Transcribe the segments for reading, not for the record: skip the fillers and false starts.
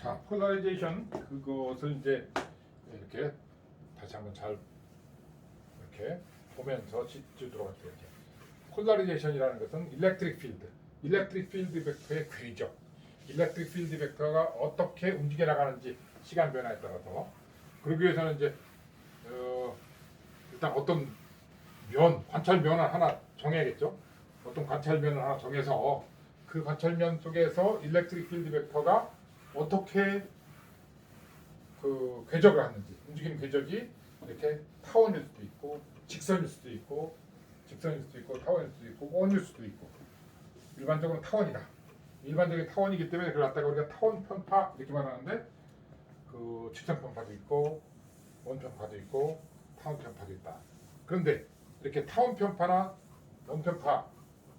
자, 폴라리제이션 그것을 이제 이렇게 다시 한번 잘 이렇게 보면서 짚도록 할게요. 폴라리제이션이라는 것은 일렉트릭 필드 벡터의 괴리죠. 일렉트릭 필드 벡터가 어떻게 움직여 나가는지 시간 변화에 따라서 그러기 위해서는 이제 일단 어떤 관찰면을 하나 정해야겠죠. 어떤 관찰면을 하나 정해서 그 관찰면 속에서 일렉트릭 필드 벡터가 어떻게 그 궤적을 하는지, 움직이는 궤적이 이렇게 타원일 수도 있고 직선일 수도 있고 타원일 수도 있고 원일 수도 있고, 일반적으로 타원이다. 일반적인 타원이기 때문에 그걸 갖다가 우리가 타원 편파 이렇게 말하는데, 그 직선 편파도 있고 원 편파도 있고 타원 편파도 있다. 그런데 이렇게 타원 편파나 원 편파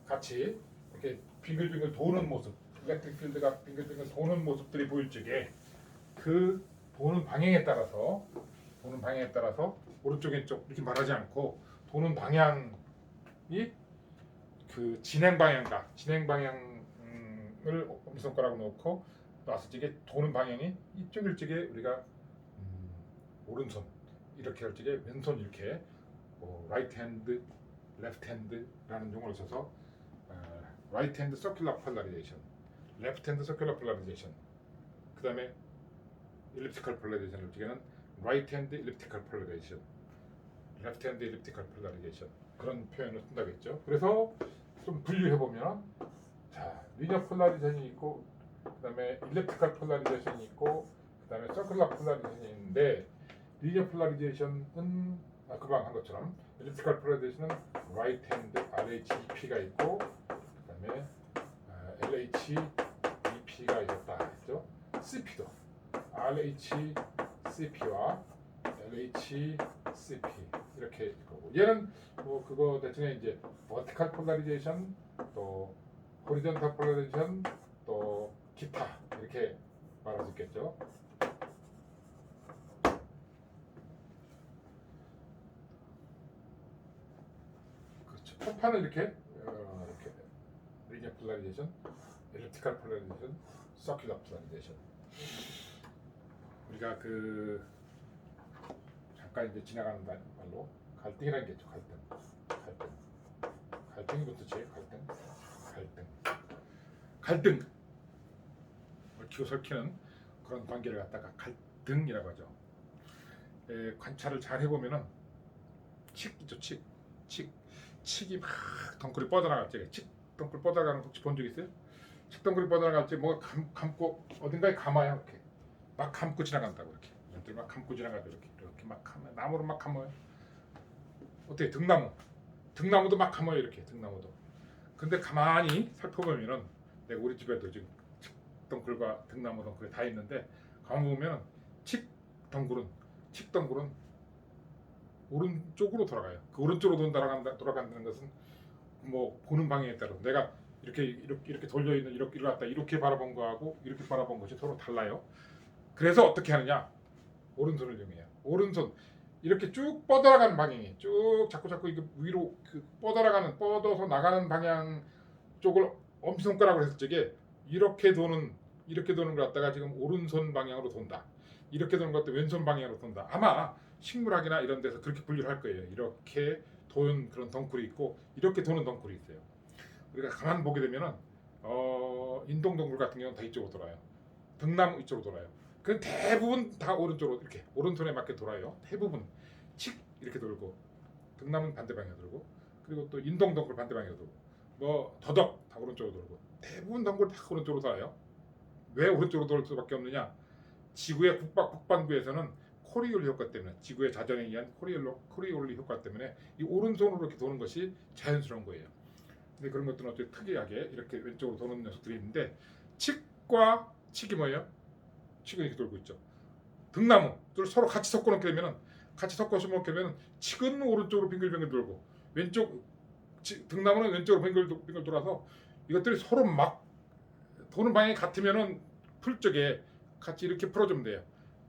같이 이렇게 빙글빙글 도는 모습, 일렉트릭 필드가 빙글빙글 도는 모습들이 보일 적에 그 도는 방향에 따라서 오른쪽 왼쪽 이렇게 말하지 않고 도는 방향이 그 진행 방향을 엄지손가락으로 놓고 놨을 적에 도는 방향이 이쪽일 적에 우리가 오른손 이렇게 할 적에 왼손 이렇게 라이트 핸드, 레프트 핸드라는 용어를 써서 라이트 핸드 서큘러 폴라리제이션, 레프트 핸드 서큘러 폴라리제이션, 그 다음에 일립티컬 폴라리제이션을 적에는 라이트 핸드 일립티컬 폴라리제이션, 레프트 핸드 일립티컬 폴라리제이션, 그런 표현을 쓴다겠죠. 그래서 좀 분류해 보면, 자, 리니어 폴라리제이션이 있고, 그 다음에 일립티컬 폴라리제이션이 있고, 그 다음에 서큘러 폴라리제이션이 있는데, 리니어 폴라리제이션은 금방 한 것처럼 일립티컬 폴라리제이션은 라이트 핸드 RHEP가 있고, 그 다음에 LHEP가 있었다 했죠. CP도 RHCP와 LHCP 이렇게 있고, 얘는 뭐 그거 대신에 이제 버티컬 폴라리제이션, 또 호리존탈 폴라리제이션, 또 기타 이렇게 말할 수 있겠죠. 그렇죠. 편파는 이렇게 리니어 폴라리제이션, 엘립티컬 폴라리제이션, 서큘러 폴라리제이션. 우리가 그 잠깐 이제 지나가는 말로 갈등이라는 게 있죠. 갈등이 붙었지. 갈등 얽히고 설키는 그런 관계를 갖다가 갈등이라고 하죠. 관찰을 잘 해보면은 칙이죠. 칙이 막 덩굴이 뻗어나갈 때, 덩굴 뻗어나가는 거 혹시 본 적 있어요? 칙덩굴이 뻗어나갈 때 뭐가 감고 어딘가에 감아요. 이렇게 막 감고 지나간다고. 이렇게 얘들 막 감고 지나가죠. 이렇게 막 감아요. 나무로 막 감아요. 어때? 등나무도 막 감아요. 이렇게 등나무도. 근데 가만히 살펴보면은, 내가 우리 집에도 지금 칡덩굴과 등나무 덩굴이 다 있는데, 가만 보면 칡덩굴은 오른쪽으로 돌아가요. 그 오른쪽으로 돌아간다는 것은 뭐 보는 방향에 따라 내가 이렇게 돌려 있는 이렇게 바라본 거하고 이렇게 바라본 것이 서로 달라요. 그래서 어떻게 하느냐? 오른손을 이용해요. 오른손 이렇게 쭉 뻗어나가는 방향이 쭉 자꾸 이거 위로 뻗어서 나가는 방향 쪽을 엄지손가락으로 했을 적에 이렇게 도는 걸 갖다가 지금 오른손 방향으로 돈다. 이렇게 도는 것도 왼손 방향으로 돈다. 아마 식물학이나 이런 데서 그렇게 분류를 할 거예요. 이렇게 도는 그런 덩굴이 있고 이렇게 도는 덩굴이 있어요. 우리가 가만 보게 되면은 인동덩굴 같은 경우는 다 이쪽으로 돌아요. 등나무 이쪽으로 돌아요. 그 대부분 다 오른쪽으로 이렇게 오른손에 맞게 돌아요. 대부분 이렇게 돌고, 등나무는 반대 방향으로 돌고, 그리고 또 인동덩굴 반대 방향으로 돌고, 뭐 더덕 다 오른쪽으로 돌고, 대부분 덩굴 다 오른쪽으로 돌아요. 왜 오른쪽으로 돌 수밖에 없느냐? 지구의 북반구에서는 코리올리 효과 때문에, 지구의 자전에 의한 코리올리 효과 때문에 이 오른손으로 이렇게 도는 것이 자연스러운 거예요. 근데 그런 것들은 어떻게 특이하게 이렇게 왼쪽으로 도는 녀석들이 있는데, 칡과 칡이 뭐예요? 칡은 이렇게 돌고 있죠. 등나무들 서로 같이 섞어놓게 되면은, 칡은 오른쪽으로 빙글빙글 돌고, 등나무는 왼쪽으로 빙글빙글 돌아서 이것들이 서로 막 도는 방향이 같으면은 풀 쪽에 같이 이렇게 풀어주면 돼요.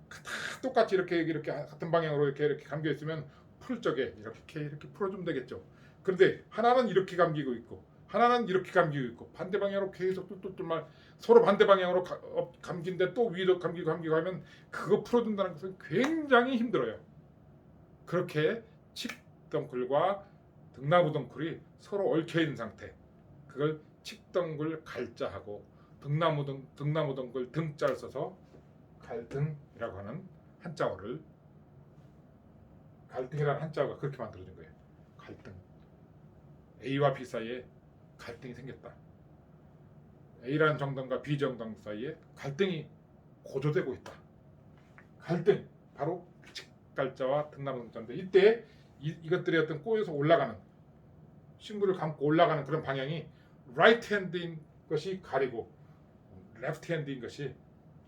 다 똑같이 이렇게 같은 방향으로 이렇게 감겨 있으면 풀 쪽에 이렇게 풀어주면 되겠죠. 그런데 하나는 이렇게 감기고 있고 하나는 이렇게 감기고 있고 반대 방향으로 계속 뚫뚫뚫 서로 반대 방향으로 감긴데 또 위로 감기고 하면 그거 풀어준다는 것은 굉장히 힘들어요. 그렇게 칡덩굴과 등나무덩굴이 서로 얽혀 있는 상태. 그걸 칡덩굴 갈자하고 등나무덩굴 등자를 써서 갈등이라고 하는 한자어를 갈등이라는 한자어가 그렇게 만들어진 거예요. 갈등. A와 B 사이에 갈등이 생겼다. A라는 정당과 B 정당 사이에 갈등이 고조되고 있다. 갈등 바로 칡갈자와 등나무등자인데 이때 이것들이 어떤 꼬여서 올라가는 신부를 감고 올라가는 그런 방향이 라이트 핸드인 것이 가리고 레프트 핸드인 것이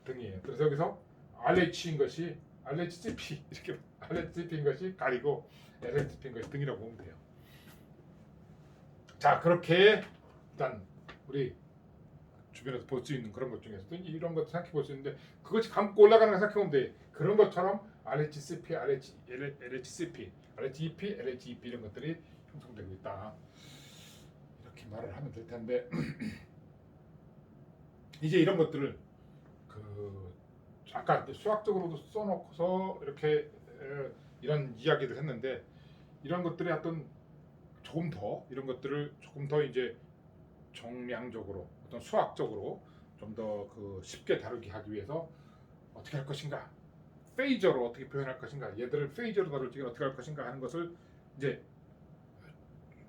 등이에요. 그래서 여기서 RH인 것이 RHCP 이렇게 RHCP인 것이 가리고 LHCP인 것이 등이라고 보면 돼요. 자, 그렇게 일단 우리 주변에서 볼 수 있는 그런 것 중에서도 이런 것도 생각해 볼 수 있는데 그것이 감고 올라가는 걸 생각해 보면 돼. 그런 것처럼 RHCP, LHCP, LHEP, LHEP 이런 것들이 형성되고 있다. 이렇게 말을 하면 될 텐데 이제 이런 것들을 그 아까 수학적으로도 써놓고서 이렇게 이런 이야기를 했는데 이런 것들이 어떤 조금 더 이런 것들을 조금 더 이제 정량적으로 어떤 수학적으로 좀 더 그 쉽게 다루게 하기 위해서 어떻게 할 것인가, 페이저로 어떻게 표현할 것인가, 얘들을 페이저로 다룰 때 어떻게 할 것인가 하는 것을 이제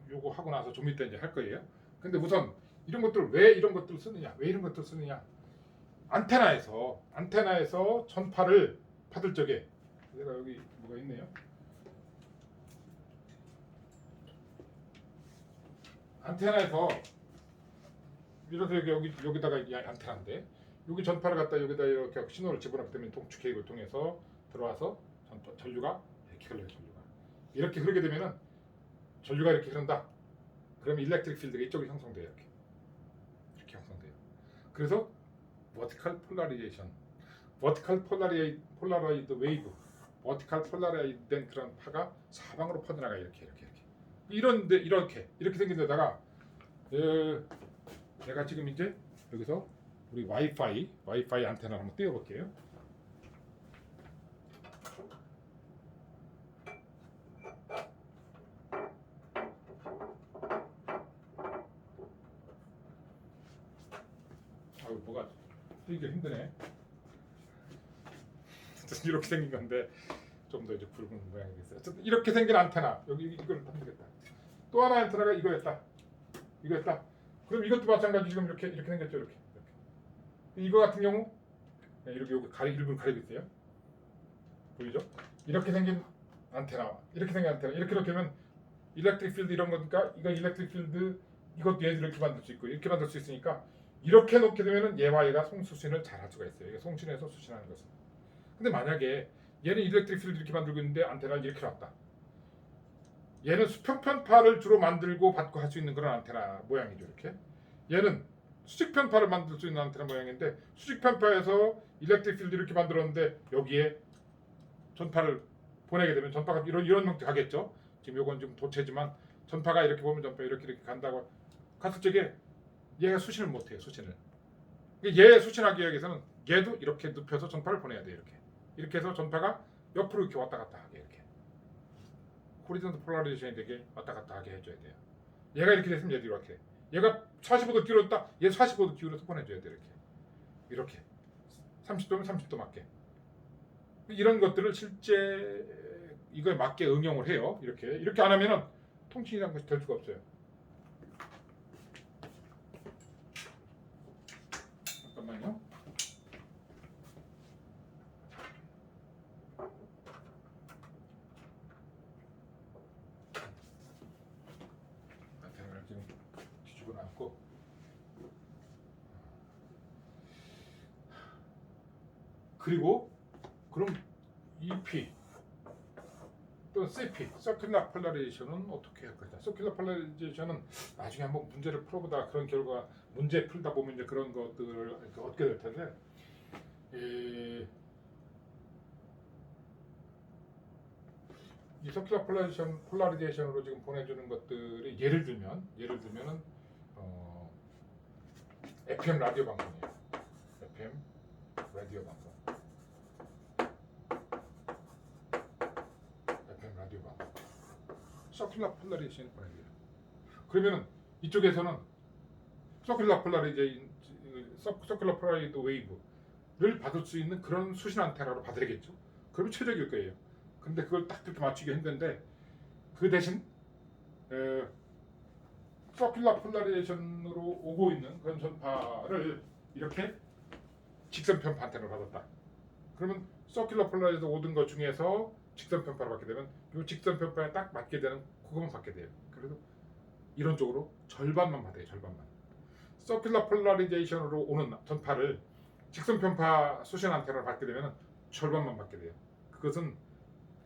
요거 하고 나서 좀 이따 이제 할 거예요. 근데 우선 이런 것들 왜 이런 것들을 쓰느냐, 왜 이런 것들을 쓰느냐? 안테나에서 전파를 받을 적에 내가 여기 뭐가 있네요. 안테나에서 이래서 여기다가 이 안테나인데 여기 전파를 갖다 여기다 이렇게 신호를 집어넣기 때문에 동축 케이블을 통해서 들어와서 전류가 이렇게 흘러요. 전류가 이렇게 흐르게 되면은 전류가 이렇게 흐른다. 그러면 일렉트릭 필드가 이쪽에 형성돼요. 이렇게 형성돼요. 그래서 버티컬 폴라리제이션, 버티컬 폴라라이드 웨이브, 버티컬 폴라라이드 된 그런 파가 사방으로 퍼져나가 이렇게 이런데 이렇게 생긴 데다가 내가 지금 이제 여기서 우리 와이파이 안테나를 한번 띄워볼게요. 아유 뭐가 띄기가 힘드네. 이렇게 생긴 건데 좀 더 이제 굵은 모양이 됐어요. 어쨌든 이렇게 생긴 안테나 여기 이걸 하면 되겠다. 또 하나 안테나가 이거였다. 그럼 이것도 마찬가지 지금 이렇게 생겼죠. 이렇게. 이거 같은 경우 이렇게 여기 일부러 가리고 있어요. 보이죠? 이렇게 생긴 안테나, 이렇게 놓으면 일렉트릭 필드 이런 거니까 이거 일렉트릭 필드 이것도 얘들 이렇게 만들 수 있고 이렇게 만들 수 있으니까 이렇게 놓게 되면은 얘와 얘가 송수신을 잘 할 수가 있어요. 이게 송신해서 수신하는 것은. 근데 만약에 얘는 일렉트릭 필드 이렇게 만들고 있는데 안테나를 이렇게 놨다. 얘는 수평편파를 주로 만들고 받고 할 수 있는 그런 안테나 모양이죠. 이렇게. 얘는 수직편파를 만들 수 있는 안테나 모양인데 수직편파에서 일렉트릭 필드 이렇게 만들었는데 여기에 전파를 보내게 되면 전파가 이런 형태 가겠죠. 지금 요건 좀 도체지만 전파가 이렇게 보면 전파 이렇게 간다고 갔을 적에 얘가 수신을 못해요. 수신을. 얘 수신하기 위해서는 얘도 이렇게 눕혀서 전파를 보내야 돼요. 이렇게 해서 전파가 옆으로 이렇게 왔다 갔다 하게 이렇게 호리존탈 폴라리제이션이 되게 왔다 갔다 하게 해줘야 돼요. 얘가 이렇게 됐으면 얘도 이렇게. 얘가 45도 기울었다. 얘 45도 기울여서 보내줘야 돼 이렇게 30도면 30도 맞게. 이런 것들을 실제 이거에 맞게 응용을 해요. 이렇게 안 하면은 통신이라는 것이 될 수가 없어요. 잠깐만요. 안테나를 지금 뒤집어 놨고 그리고 그럼 EP 또 CP, 서큘러 폴라리제이션은 어떻게 할 거냐? 서큘러 폴라리제이션은 나중에 한번 문제를 풀어보다 그런 결과 문제 풀다 보면 이제 그런 것들을 얻게 될 텐데 이 서큘러 폴라리제이션으로 지금 보내주는 것들이 예를 들면은 FM 라디오 방송이에요. FM 라디오 방송. FM 라디오 방송. 서큘러 폴라리제이션 보내줘요. 그러면은 이쪽에서는 서큘러 폴라리드 웨이브를 받을 수 있는 그런 수신 안테나로 받아야겠죠. 그러면 최적일 거예요. 근데 그걸 딱 그렇게 맞추기 힘든데 그 대신 서큘러 폴라리제이션으로 오고 있는 그런 전파를 이렇게 직선 편파 안테나로 받았다. 그러면 서큘러 폴라리제이션 오던 것 중에서 직선 편파를 받게 되면 이 직선 편파에 딱 맞게 되는 그것만 받게 돼요. 그래서 이론적으로 절반만 받아요. 절반만. 서큘러 폴라리제이션으로 오는 전파를 직선 편파 수신 안테나를 받게 되면 절반만 받게 돼요. 그것은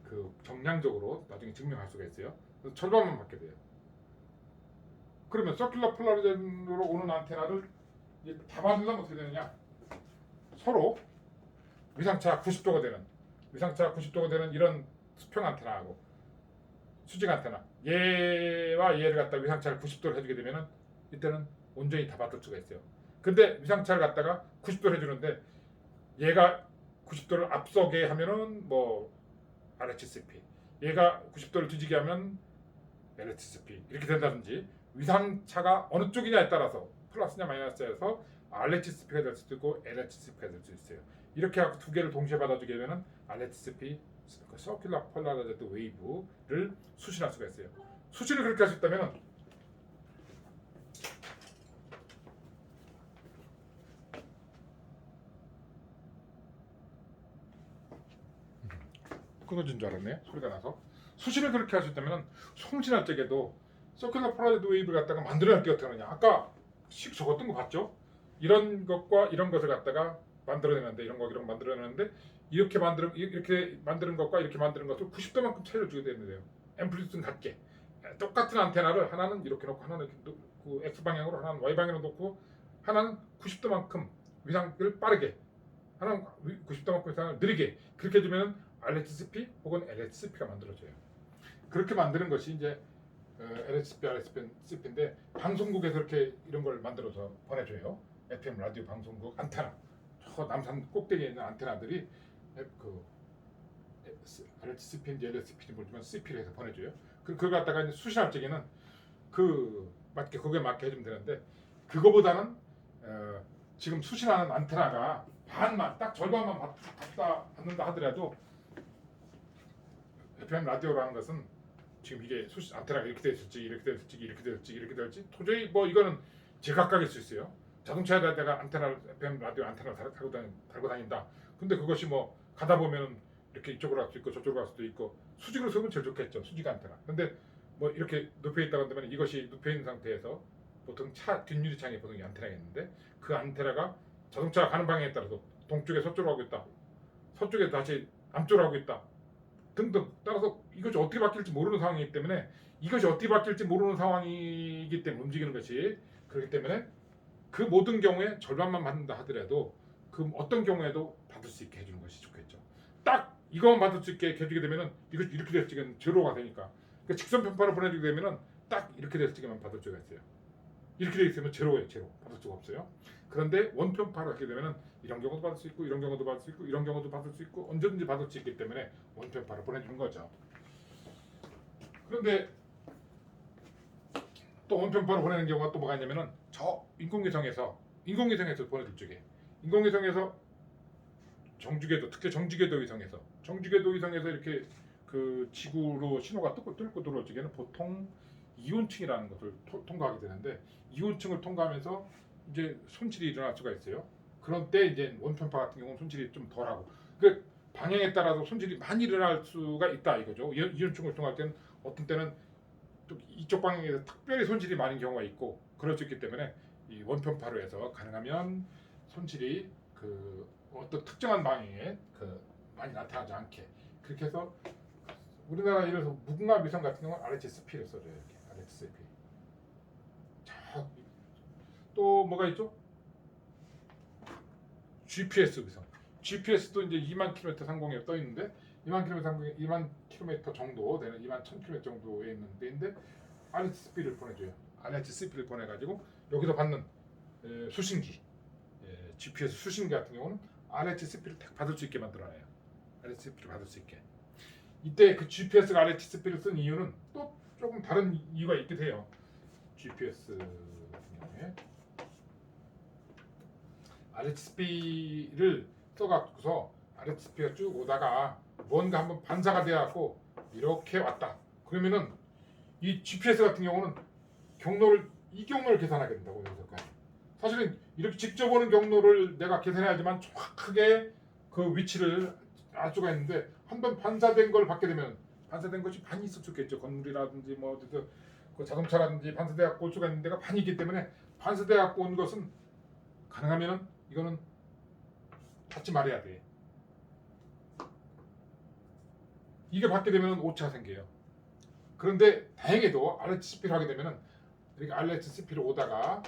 그 정량적으로 나중에 증명할 수가 있어요. 그래서 절반만 받게 돼요. 그러면 서큘러 폴라리제이션으로 오는 안테나를 다 받으려면 어떻게 되느냐? 서로 위상차 90도가 되는 이런 수평 안테나하고 수직 안테나 얘와 얘를 갖다 위상차를 90도를 해주게 되면은 이때는 온전히 다 받을 수가 있어요. 근데 위상차를 갖다가 90도를 해주는데 얘가 90도를 앞서게 하면은 뭐 RHCP, 얘가 90도를 뒤지게 하면 LHCP 이렇게 된다든지 위상차가 어느 쪽이냐에 따라서 플러스냐 마이너스냐에서 RHCP가 될 수도 있고 LHCP가 될 수 있어요. 이렇게 두 개를 동시에 받아주게 되면 RHCP 서큘러 폴라라이즈드 웨이브를 수신할 수가 있어요. 수신을 그렇게 할 수 있다면 끊어진 줄 알았네. 소리가 나서. 수신을 그렇게 할 수 있다면 송신할 적에도 서큘러 폴라라이즈드 웨이브를 갖다가 만들어낼 게 어떻게 하느냐. 아까 식 적었던 거 봤죠? 이런 것과 이런 것을 갖다가 만들어내는데 이런 거 이런 거 만들어내는데 이렇게 만드는 것과 이렇게 만드는 것을 90도만큼 차이를 주게 되는데요. 앰플리튜드는 같게 똑같은 안테나를 하나는 이렇게 놓고 하나는 그 X 방향으로 하나는 Y 방향으로 놓고 하나는 90도만큼 위상을 빠르게 하나는 90도만큼 위상을 느리게 그렇게 해주면 RHCP 혹은 LHCP가 만들어져요. 그렇게 만드는 것이 이제 LHCP, RHCP인데 방송국에서 이렇게 이런 걸 만들어서 보내줘요. FM 라디오 방송국 안테나. 저 남산 꼭대기에 있는 안테나들이 그 RHCP인지 LHCP인지 모르지만 CP를 해서 보내줘요. 그걸 갖다가 이제 수신할 적에는 그거에 맞게 해주면 되는데 그거보다는 지금 수신하는 안테나가 반만 딱 절반만 받는다 하더라도 FM 라디오라는 것은 지금 이게 수신 안테나가 이렇게 됐을지 이렇게 됐을지 이렇게 됐을지 이렇게 될지 도저히 뭐 이거는 제각각일 수 있어요. 자동차에다가 안테나를 FM 라디오 안테나를 달고 다닌다. 근데 그것이 뭐 가다 보면은 이렇게 이쪽으로 갈 수도 있고 저쪽으로 갈 수도 있고 수직으로 서면 제일 좋겠죠. 수직 안테나. 근데 뭐 이렇게 눕혀 있다고 한다면 이것이 눕혀 있는 상태에서 보통 차 뒷유리창에 보통 안테나가 있는데 그 안테나가 자동차가 가는 방향에 따라서 동쪽에 서쪽으로 가고 있다. 서쪽에 다시 남쪽으로 가고 있다. 등등 따라서 이것이 어떻게 바뀔지 모르는 상황이기 때문에 움직이는 것이 그렇기 때문에 그 모든 경우에 절반만 받는다 하더라도 그 어떤 경우에도 받을 수 있게 해주는 것이 좋겠죠. 딱 이것만 받을 수 있게 해주게 되면은 이거 이렇게 됐을 적에는 제로가 되니까 그러니까 직선 편파를 보내주게 되면은 딱 이렇게 됐을 적에만 받을 수가 있어요. 이렇게 돼 있으면 제로예요. 제로 받을 수가 없어요. 그런데 원편파를 하게 되면은 이런 경우도 받을 수 있고 이런 경우도 받을 수 있고 이런 경우도 받을 수 있고 언제든지 받을 수 있기 때문에 원편파를 보내주는 거죠. 그런데 또 원편파를 보내는 경우가 또 뭐가 있냐면은 저 인공위성에서 보내줄 적에 인공위성에서 특히 정지궤도 위성에서 이렇게 그 지구로 신호가 뚫고 들어올 적에는 보통 이온층이라는 것을 통과하게 되는데 이온층을 통과하면서 이제 손실이 일어날 수가 있어요. 그런 때 이제 원편파 같은 경우는 손실이 좀 덜하고 그 방향에 따라서 손실이 많이 일어날 수가 있다 이거죠. 이온층을 통할 때는 어떤 때는 또 이쪽 방향에서 특별히 손실이 많은 경우가 있고 그럴 수 있기 때문에 이 원편파로 해서 가능하면 손실이 그 어떤 특정한 방향에 그 많이 나타나지 않게 그렇게 해서 우리나라 예를 들어서 무궁화 위성 같은 경우는 RHCP를 써줘요. 이렇게 RHCP. 자, 또 뭐가 있죠? GPS 위성. GPS도 이제 2만 km 상공에 떠 있는데 2만 km 정도 되는 2만 1000km 정도에 있는 데인데 RHCP를 보내줘요. RHCP를 보내가지고 여기서 받는 수신기, GPS 수신기 같은 경우는 RHCP를 받을 수 있게 만들어놔요. RHCP를 받을 수 있게. 이때 그 GPS가 RHCP를 쓴 이유는 또 조금 다른 이유가 있기도 해요. GPS 같은 경우에 RHCP를 써갖고서 RHCP가 쭉 오다가 뭔가 한번 반사가 돼갖고 이렇게 왔다. 그러면은 이 GPS 같은 경우는 이 경로를 계산하게 된다고 여기서까지. 사실은 이렇게 직접 오는 경로를 내가 계산해야지만 정확하게 그 위치를 알 수가 있는데 한번 반사된 걸 받게 되면 반사된 것이 반이 있을 수 있겠죠. 건물이라든지 뭐 어디서 그 자동차라든지 반사돼 갖고 올 수가 있는 데가 반이 있기 때문에 반사돼 갖고 온 것은 가능하면은 이거는 받지 말아야 돼. 이게 받게 되면 오차가 생겨요. 그런데 다행히도 RHCP를 하게 되면은 이렇게 RHCP로 오다가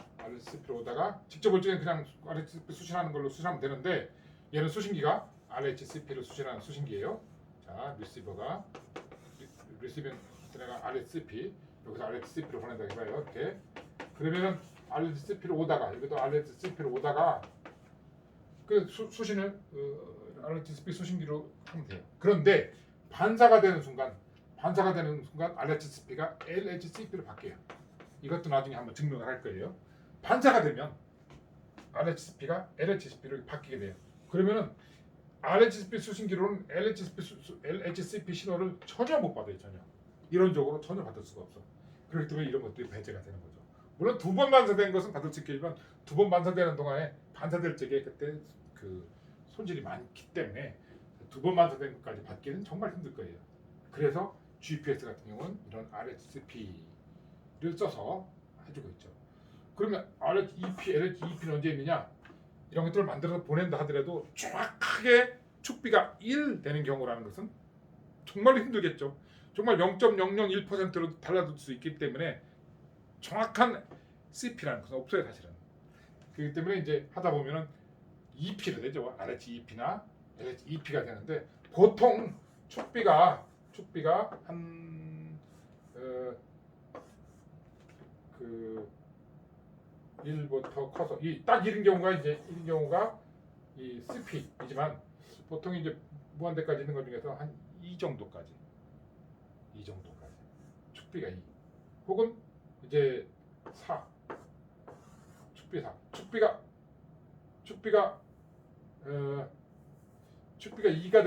직접 올 적엔 그냥 RHCP 수신하는 걸로 수신하면 되는데 얘는 수신기가 RHCP를 수신하는 수신기예요. 자, 리시버가 RHCP 여기서 RHCP로 보낸다 해봐요. 이렇게 그러면은 RHCP로 오다가 여기도 RHCP로 오다가 그 수신을 RHCP 수신기로 하면 돼요. 그런데 반사가 되는 순간 RHCP가 LHCP로 바뀌어요. 이것도 나중에 한번 증명을 할 거예요. 반사가 되면 RHCP가 LHCP로 바뀌게 돼요. 그러면은 RHCP 수신기로는 LHCP 신호를 전혀 못 받아요. 전혀. 이론적으로 전혀 받을 수가 없어. 그렇기 때문에 이런 것들이 배제가 되는 거죠. 물론 두 번 반사된 것은 받을 수 있겠지만 두 번 반사되는 동안에 반사될 적에 그때 그 손실이 많기 때문에 두 번 반사된 것까지 받기는 정말 힘들 거예요. 그래서 GPS 같은 경우는 이런 RHCP를 써서 해주고 있죠. 그러면 LHCP는 언제 있느냐? 이런 것들을 만들어서 보낸다 하더라도 정확하게 축비가 1 되는 경우라는 것은 정말 힘들겠죠. 정말 0.001%로 달라질 수 있기 때문에 정확한 CP라는 것은 없어요, 사실은. 그렇기 때문에 이제 하다 보면은 EP를 되죠. RHEP나 LHEP가 되는데 보통 축비가 한 1부터 커서 딱 이런 경우가 이 CP이지만 보통 이제 무한대까지 있는 것 중에서 한 2 정도까지 축비가 2 혹은 이제 4 축비 4 축비가 2가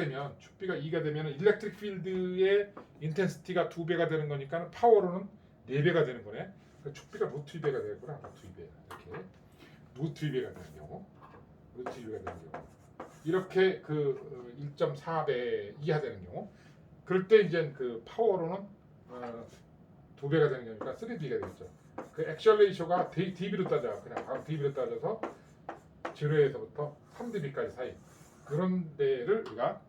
되면 일렉트릭 필드의 인텐시티가 2배가 되는 거니까 파워로는 4배가 되는 거네. 그러니까 축비가 루트 2배가 되겠구나. 루트 2배 이렇게 루트 2배가 되는 경우 이렇게 그 1.4배 이하 되는 경우 그럴 때 이제 그 파워로는 2배가 되는 거니까 3B가 되겠죠. 그 액션 레이쇼가 dB로 따져 그냥 바로 dB로 따져서 0에서부터 3dB까지 사이 그런 데를 우리가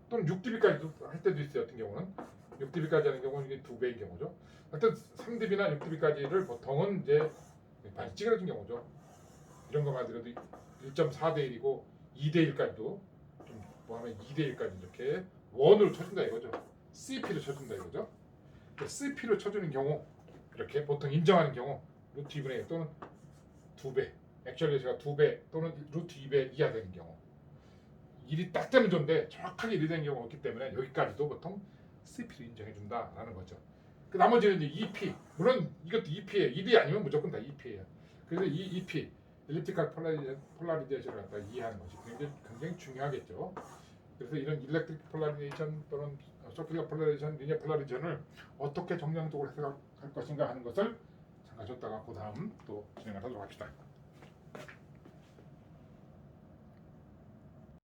또는 6dB까지도 할 때도 있어요. 같은 경우는 6dB까지 하는 경우는 이게 2배인 경우죠. 하여튼 3dB나 6dB까지를 보통은 이제 많이 찌그러진 경우죠. 이런 거만 들어도 1.4대 1이고 2대 1까지도 좀 뭐하면 2대 1까지 이렇게 원으로 쳐준다 이거죠. CP를 쳐준다 이거죠. CP를 쳐주는 경우 이렇게 보통 인정하는 경우 루트 2분의 1 또는 2배 액츄얼레이션가 2배 또는 루트 2배 이하 되는 경우 일이 딱 되면 좋은데 정확하게 1이 되는 경우가 없기 때문에 여기까지도 보통 CP를 인정해준다라는 거죠. 그 나머지는 이제 EP 물론 이것도 EP예요. 1이 아니면 무조건 다 EP예요. 그래서 이 EP 엘립티컬 폴라리제이션을 갖다 이해하는 것이 굉장히 중요하겠죠. 그래서 이런 일렉트릭 폴라리제이션 또는 서큘러 폴라리제이션, 리니어 폴라리제이션을 어떻게 정량적으로 해석할 것인가 하는 것을 잠깐 줬다가 그 다음 또 진행을 하도록 합시다.